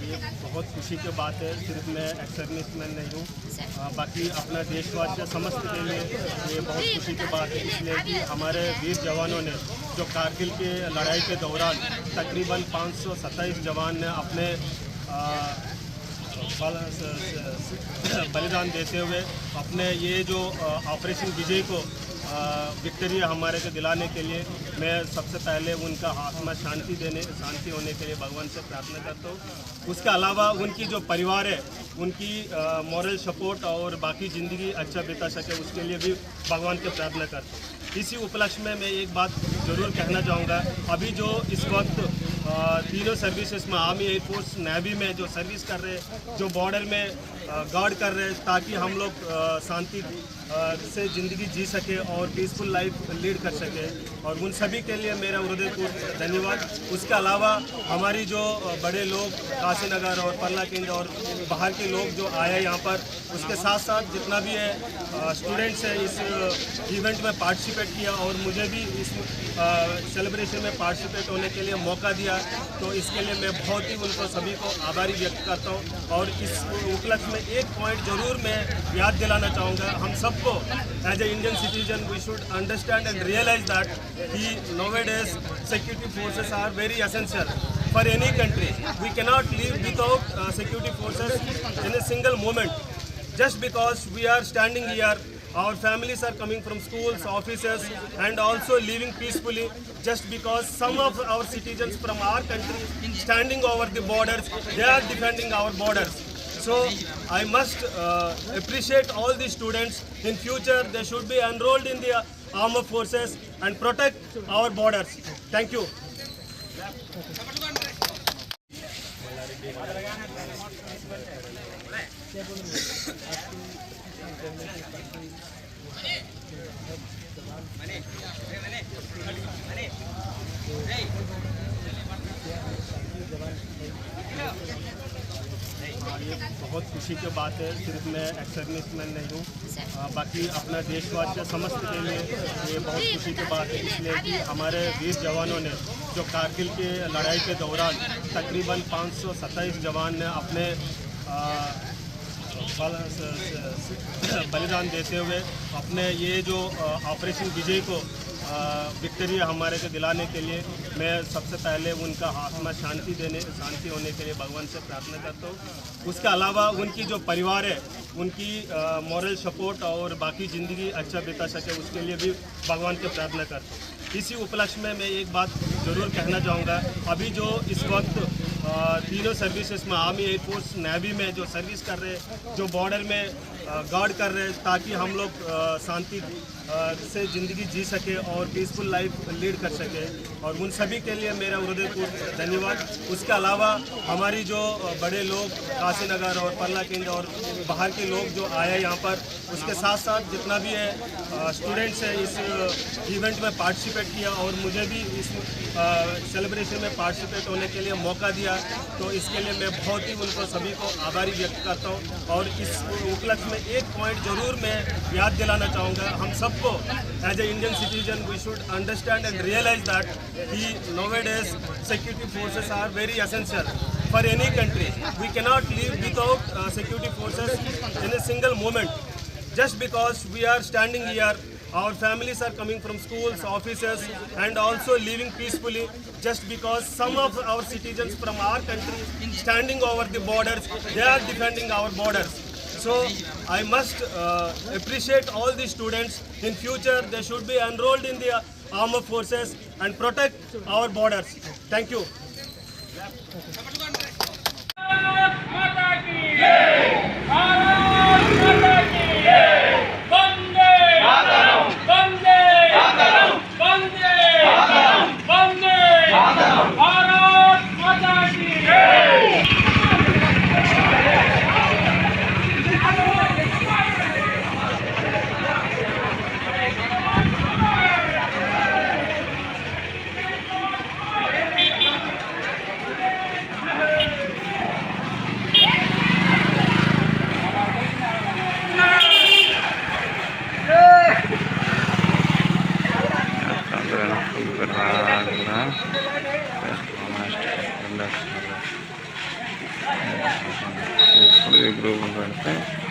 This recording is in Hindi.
ये बहुत खुशी की बात है। सिर्फ मैं एक्स मैन नहीं हूँ, बाकी अपना देशवासी समस्त के लिए ये बहुत खुशी की बात है, इसलिए कि हमारे वीर जवानों ने जो कारगिल के लड़ाई के दौरान तकरीबन 527 जवान ने अपने बलिदान देते हुए अपने ये जो ऑपरेशन विजय को विक्ट्री हमारे को दिलाने के लिए मैं सबसे पहले उनका आत्मा शांति होने के लिए भगवान से प्रार्थना करता हूँ। उसके अलावा उनकी जो परिवार है उनकी मॉरल सपोर्ट और बाकी ज़िंदगी अच्छा बिता सके उसके लिए भी भगवान से प्रार्थना करता हूँ। इसी उपलक्ष्य में मैं एक बात ज़रूर कहना चाहूँगा। अभी जो इस वक्त तीनों सर्विसेज में आर्मी, एयरफोर्स, नेवी में जो सर्विस कर रहे हैं, जो बॉर्डर में गार्ड कर रहे हैं ताकि हम लोग शांति से ज़िंदगी जी सके और पीसफुल लाइफ लीड कर सके, और उन सभी के लिए मेरा हृदयपूर्वक धन्यवाद। उसके अलावा हमारी जो बड़े लोग काशीनगर और पल्लाकिंड और बाहर के लोग जो आए यहाँ पर, उसके साथ साथ जितना भी है स्टूडेंट्स है इस इवेंट में पार्टिसिपेट किया और मुझे भी इस सेलिब्रेशन में पार्टिसिपेट होने के लिए मौका दिया, तो इसके लिए मैं बहुत ही उनको सभी को आभारी व्यक्त करता हूँ। और इस उपलक्ष्य में एक पॉइंट ज़रूर मैं याद दिलाना चाहूँगा, हम सबको as a Indian citizen we should understand and realise that कि nowadays security forces are very essential for any country. We cannot live without security forces in a single moment. Just because we are standing here, our families are coming from schools, offices, and also living peacefully. Just because some of our citizens from our country standing over the borders, they are defending our borders. So I must appreciate all the students. In future, they should be enrolled in the armed forces and protect our borders. Thank you. ये बहुत खुशी की बात है। सिर्फ मैं एक्स मैन नहीं हूँ, बाकी अपना देशवासी समस्त के लिए ये बहुत खुशी की बात है, इसलिए कि हमारे वीर जवानों ने जो कारगिल के लड़ाई के दौरान तकरीबन 527 जवान ने अपने बलिदान देते हुए अपने ये जो ऑपरेशन विजय को विक्ट्री हमारे को दिलाने के लिए मैं सबसे पहले उनका आत्मा शांति होने के लिए भगवान से प्रार्थना करता हूँ। उसके अलावा उनकी जो परिवार है उनकी मॉरल सपोर्ट और बाकी ज़िंदगी अच्छा बिता सके उसके लिए भी भगवान से प्रार्थना करता हूँ। इसी उपलक्ष्य में मैं एक बात ज़रूर कहना चाहूँगा। अभी जो इस वक्त तीनों सर्विसेज में आर्मी, एयरफोर्स, नेवी में जो सर्विस कर रहे हैं, जो बॉर्डर में गार्ड कर रहे हैं ताकि हम लोग शांति से ज़िंदगी जी सके और पीसफुल लाइफ लीड कर सके, और उन सभी के लिए मेरा हृदयपूर्वक धन्यवाद। उसके अलावा हमारी जो बड़े लोग काशीनगर और पल्लाकिंड और बाहर के लोग जो आए यहाँ पर, उसके साथ साथ जितना भी है स्टूडेंट्स है इस इवेंट में पार्टिसिपेट किया और मुझे भी इस सेलिब्रेशन में पार्टिसिपेट होने के लिए मौका दिया, तो इसके लिए मैं बहुत ही उनको सभी को आभारी व्यक्त करता हूँ। और इस उपलक्ष्य में एक पॉइंट ज़रूर मैं याद दिलाना चाहूँगा, हम सबको as a Indian citizen we should understand and realise that कि nowadays security forces are very essential for any country. We cannot live without security forces in a single moment. Just because we are standing here, our families are coming from schools, offices, and also living peacefully. Just because some of our citizens from our country standing over the borders, they are defending our borders. So I must appreciate all the students. In future, they should be enrolled in the armed forces and protect our borders. Thank you. ವಿಗ್ರಹವನ್ನು ಕಾಣುತ್ತೆ.